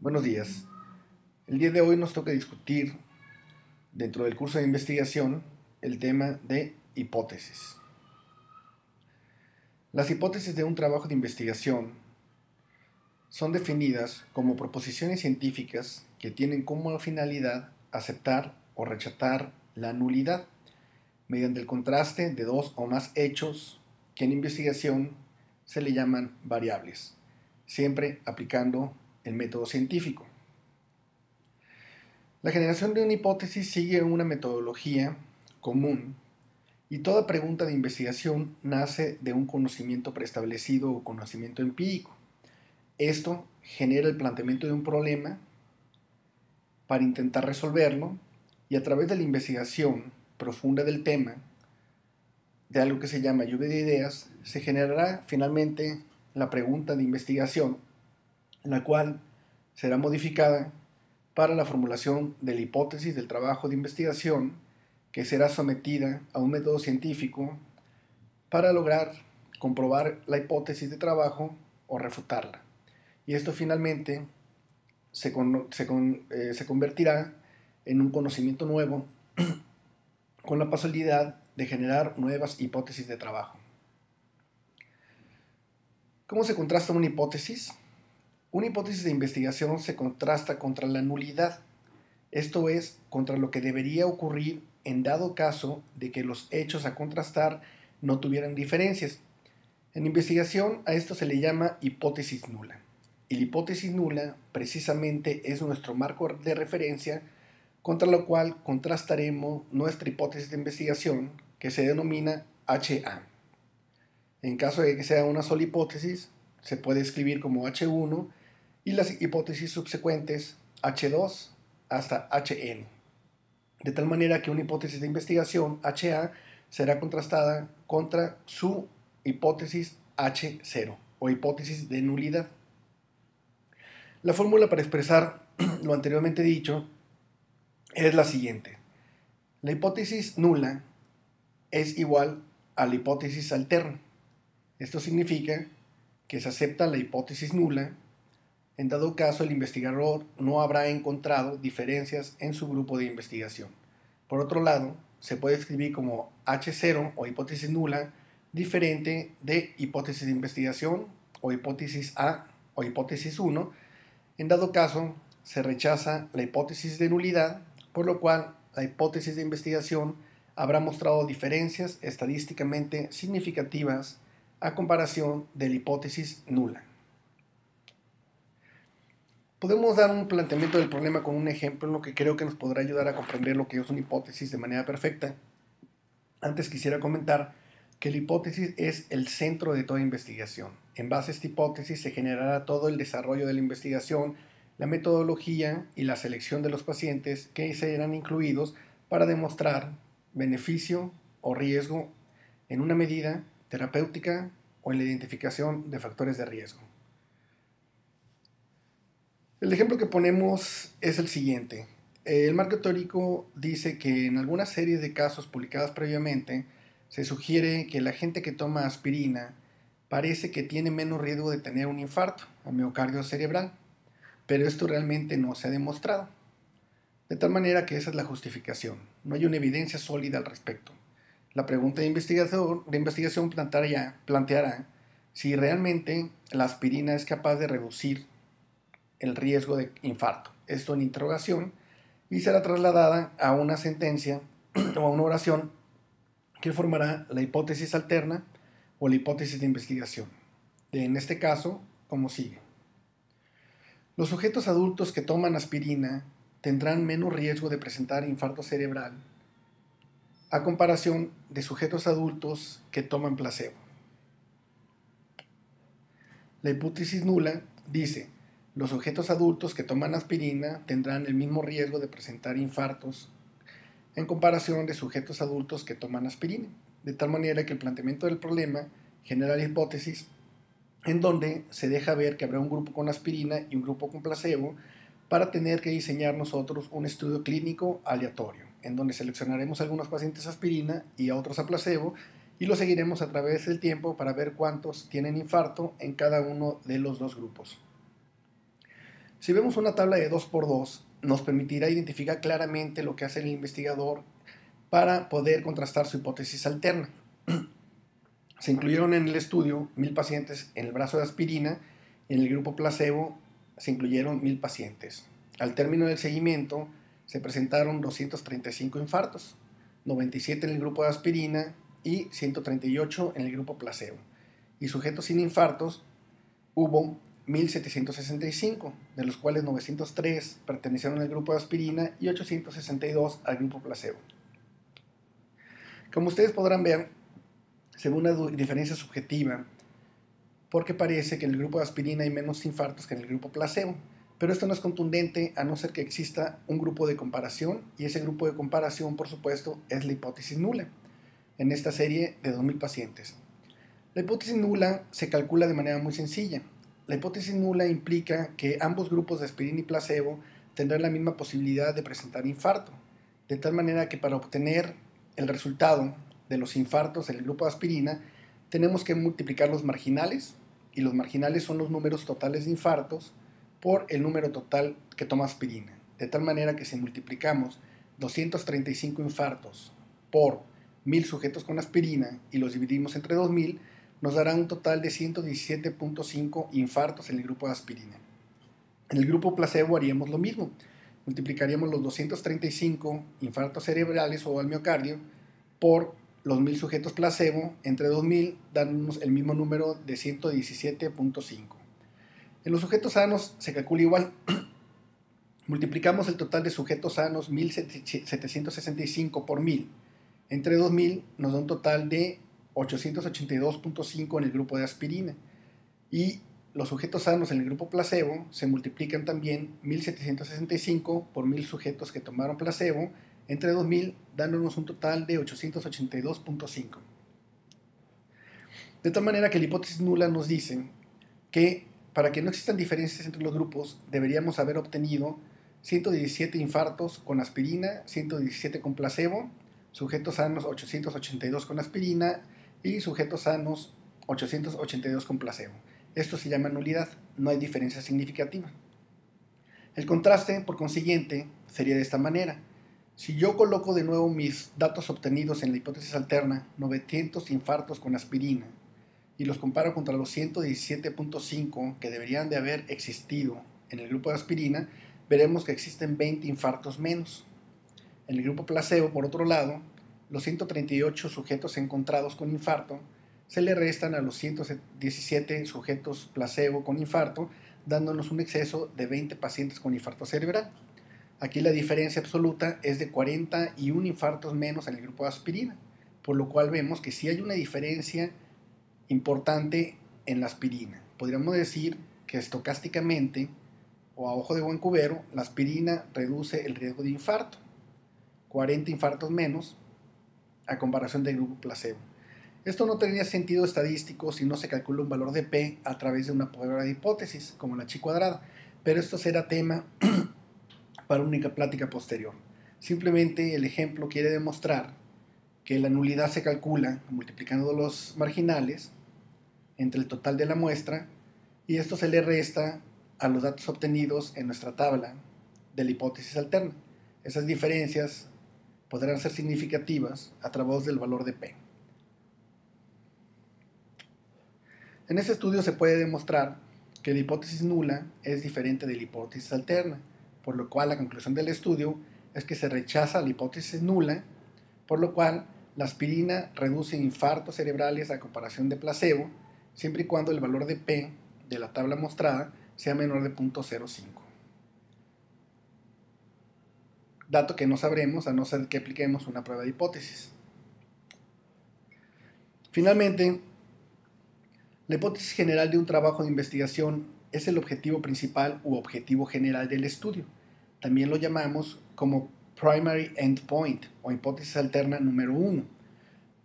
Buenos días. El día de hoy nos toca discutir dentro del curso de investigación el tema de hipótesis. Las hipótesis de un trabajo de investigación son definidas como proposiciones científicas que tienen como finalidad aceptar o rechazar la nulidad mediante el contraste de dos o más hechos que en investigación se le llaman variables, siempre aplicando el método científico. La generación de una hipótesis sigue una metodología común y toda pregunta de investigación nace de un conocimiento preestablecido o conocimiento empírico. Esto genera el planteamiento de un problema para intentar resolverlo y a través de la investigación profunda del tema, de algo que se llama lluvia de ideas, se generará finalmente la pregunta de investigación, la cual será modificada para la formulación de la hipótesis del trabajo de investigación que será sometida a un método científico para lograr comprobar la hipótesis de trabajo o refutarla. Y esto finalmente se convertirá en un conocimiento nuevo con la posibilidad de generar nuevas hipótesis de trabajo. ¿Cómo se contrasta una hipótesis? Una hipótesis de investigación se contrasta contra la nulidad, esto es, contra lo que debería ocurrir en dado caso de que los hechos a contrastar no tuvieran diferencias. En investigación a esto se le llama hipótesis nula. Y la hipótesis nula precisamente es nuestro marco de referencia contra lo cual contrastaremos nuestra hipótesis de investigación que se denomina HA. En caso de que sea una sola hipótesis, se puede escribir como H1 y las hipótesis subsecuentes H2 hasta Hn. De tal manera que una hipótesis de investigación HA será contrastada contra su hipótesis H0 o hipótesis de nulidad. La fórmula para expresar lo anteriormente dicho es la siguiente. La hipótesis nula es igual a la hipótesis alterna. Esto significa que se acepta la hipótesis nula. En dado caso, el investigador no habrá encontrado diferencias en su grupo de investigación. Por otro lado, se puede escribir como H0 o hipótesis nula diferente de hipótesis de investigación o hipótesis A o hipótesis 1. En dado caso, se rechaza la hipótesis de nulidad, por lo cual la hipótesis de investigación habrá mostrado diferencias estadísticamente significativas a comparación de la hipótesis nula. Podemos dar un planteamiento del problema con un ejemplo en lo que creo que nos podrá ayudar a comprender lo que es una hipótesis de manera perfecta. Antes quisiera comentar que la hipótesis es el centro de toda investigación. En base a esta hipótesis se generará todo el desarrollo de la investigación, la metodología y la selección de los pacientes que serán incluidos para demostrar beneficio o riesgo en una medida terapéutica o en la identificación de factores de riesgo. El ejemplo que ponemos es el siguiente. El marco teórico dice que en algunas series de casos publicadas previamente se sugiere que la gente que toma aspirina parece que tiene menos riesgo de tener un infarto a miocardio cerebral, pero esto realmente no se ha demostrado. De tal manera que esa es la justificación. No hay una evidencia sólida al respecto. La pregunta de investigación planteará si realmente la aspirina es capaz de reducir el riesgo de infarto. Esto en interrogación y será trasladada a una sentencia o a una oración que formará la hipótesis alterna o la hipótesis de investigación. En este caso, como sigue. Los sujetos adultos que toman aspirina tendrán menos riesgo de presentar infarto cerebral a comparación de sujetos adultos que toman placebo. La hipótesis nula dice: los sujetos adultos que toman aspirina tendrán el mismo riesgo de presentar infartos en comparación de sujetos adultos que toman aspirina, de tal manera que el planteamiento del problema genera la hipótesis en donde se deja ver que habrá un grupo con aspirina y un grupo con placebo para tener que diseñar nosotros un estudio clínico aleatorio, en donde seleccionaremos a algunos pacientes a aspirina y a otros a placebo y lo seguiremos a través del tiempo para ver cuántos tienen infarto en cada uno de los dos grupos. Si vemos una tabla de 2x2, nos permitirá identificar claramente lo que hace el investigador para poder contrastar su hipótesis alterna. Se incluyeron en el estudio 1000 pacientes en el brazo de aspirina y en el grupo placebo se incluyeron 1000 pacientes. Al término del seguimiento se presentaron 235 infartos, 97 en el grupo de aspirina y 138 en el grupo placebo. Y sujetos sin infartos hubo 1765, de los cuales 903 pertenecieron al grupo de aspirina y 862 al grupo placebo. Como ustedes podrán ver, se ve una diferencia subjetiva porque parece que en el grupo de aspirina hay menos infartos que en el grupo placebo, pero esto no es contundente a no ser que exista un grupo de comparación, y ese grupo de comparación, por supuesto, es la hipótesis nula en esta serie de 2000 pacientes. La hipótesis nula se calcula de manera muy sencilla. La hipótesis nula implica que ambos grupos de aspirina y placebo tendrán la misma posibilidad de presentar infarto, de tal manera que para obtener el resultado de los infartos en el grupo de aspirina tenemos que multiplicar los marginales, y los marginales son los números totales de infartos por el número total que toma aspirina, de tal manera que si multiplicamos 235 infartos por 1000 sujetos con aspirina y los dividimos entre 2000, nos dará un total de 117.5 infartos en el grupo de aspirina. En el grupo placebo haríamos lo mismo, multiplicaríamos los 235 infartos cerebrales o al miocardio por los 1000 sujetos placebo entre 2000, dándonos el mismo número de 117.5. En los sujetos sanos se calcula igual. Multiplicamos el total de sujetos sanos 1765 por 1000 entre 2000, nos da un total de 882.5 en el grupo de aspirina. Y los sujetos sanos en el grupo placebo se multiplican también 1765 por 1000 sujetos que tomaron placebo entre 2000, dándonos un total de 882.5. De tal manera que la hipótesis nula nos dice que para que no existan diferencias entre los grupos, deberíamos haber obtenido 117 infartos con aspirina, 117 con placebo, sujetos sanos 882 con aspirina y sujetos sanos 882 con placebo. Esto se llama nulidad, no hay diferencia significativa. El contraste, por consiguiente, sería de esta manera. Si yo coloco de nuevo mis datos obtenidos en la hipótesis alterna, 900 infartos con aspirina, y los comparo contra los 117.5 que deberían de haber existido en el grupo de aspirina, veremos que existen 20 infartos menos. En el grupo placebo, por otro lado, los 138 sujetos encontrados con infarto se le restan a los 117 sujetos placebo con infarto, dándonos un exceso de 20 pacientes con infarto cerebral. Aquí la diferencia absoluta es de 41 infartos menos en el grupo de aspirina, por lo cual vemos que sí hay una diferencia importante en la aspirina. Podríamos decir que estocásticamente o a ojo de buen cubero, la aspirina reduce el riesgo de infarto, 40 infartos menos a comparación del grupo placebo. Esto no tendría sentido estadístico si no se calcula un valor de P a través de una prueba de hipótesis, como la chi cuadrada, pero esto será tema para una plática posterior. Simplemente el ejemplo quiere demostrar que la nulidad se calcula multiplicando los marginales entre el total de la muestra, y esto se le resta a los datos obtenidos en nuestra tabla de la hipótesis alterna. Esas diferencias podrán ser significativas a través del valor de P. En este estudio se puede demostrar que la hipótesis nula es diferente de la hipótesis alterna, por lo cual la conclusión del estudio es que se rechaza la hipótesis nula, por lo cual la aspirina reduce infartos cerebrales a comparación de placebo, siempre y cuando el valor de P de la tabla mostrada sea menor de 0.05. Dato que no sabremos a no ser que apliquemos una prueba de hipótesis. Finalmente, la hipótesis general de un trabajo de investigación es el objetivo principal u objetivo general del estudio. También lo llamamos como primary endpoint o hipótesis alterna número 1.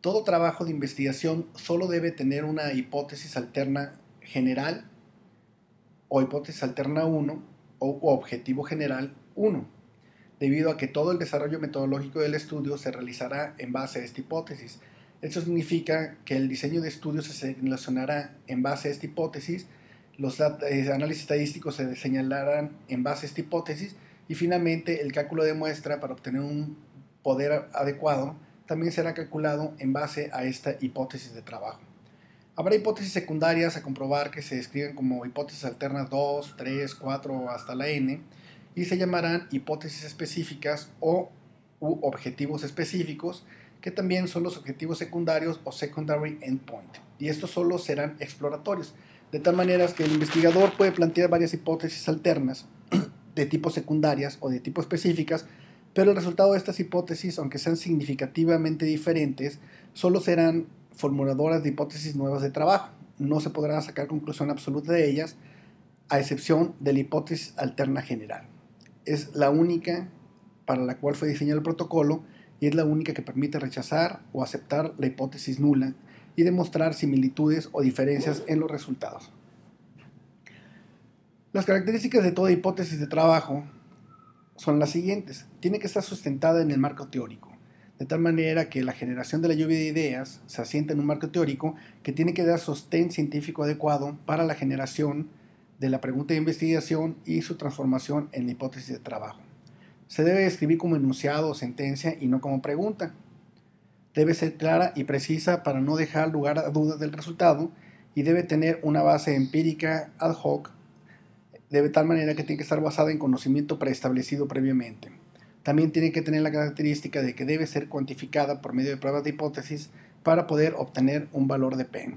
Todo trabajo de investigación solo debe tener una hipótesis alterna general o hipótesis alterna 1 o objetivo general 1, debido a que todo el desarrollo metodológico del estudio se realizará en base a esta hipótesis. Esto significa que el diseño de estudio se seleccionará en base a esta hipótesis, Los análisis estadísticos se señalarán en base a esta hipótesis y finalmente el cálculo de muestra para obtener un poder adecuado también será calculado en base a esta hipótesis de trabajo. Habrá hipótesis secundarias a comprobar que se describen como hipótesis alternas 2, 3, 4 hasta la n y se llamarán hipótesis específicas u objetivos específicos, que también son los objetivos secundarios o secondary endpoint, y estos solo serán exploratorios, de tal manera que el investigador puede plantear varias hipótesis alternas de tipo secundarias o de tipo específicas, pero el resultado de estas hipótesis, aunque sean significativamente diferentes, solo serán formuladoras de hipótesis nuevas de trabajo. No se podrá sacar conclusión absoluta de ellas, a excepción de la hipótesis alterna general. Es la única para la cual fue diseñado el protocolo y es la única que permite rechazar o aceptar la hipótesis nula y demostrar similitudes o diferencias en los resultados. Las características de toda hipótesis de trabajo son las siguientes. Tiene que estar sustentada en el marco teórico, de tal manera que la generación de la lluvia de ideas se asienta en un marco teórico que tiene que dar sostén científico adecuado para la generación de la pregunta de investigación y su transformación en la hipótesis de trabajo. Se debe escribir como enunciado o sentencia y no como pregunta. Debe ser clara y precisa para no dejar lugar a dudas del resultado y debe tener una base empírica ad hoc de tal manera que tiene que estar basada en conocimiento preestablecido previamente. También tiene que tener la característica de que debe ser cuantificada por medio de pruebas de hipótesis para poder obtener un valor de P.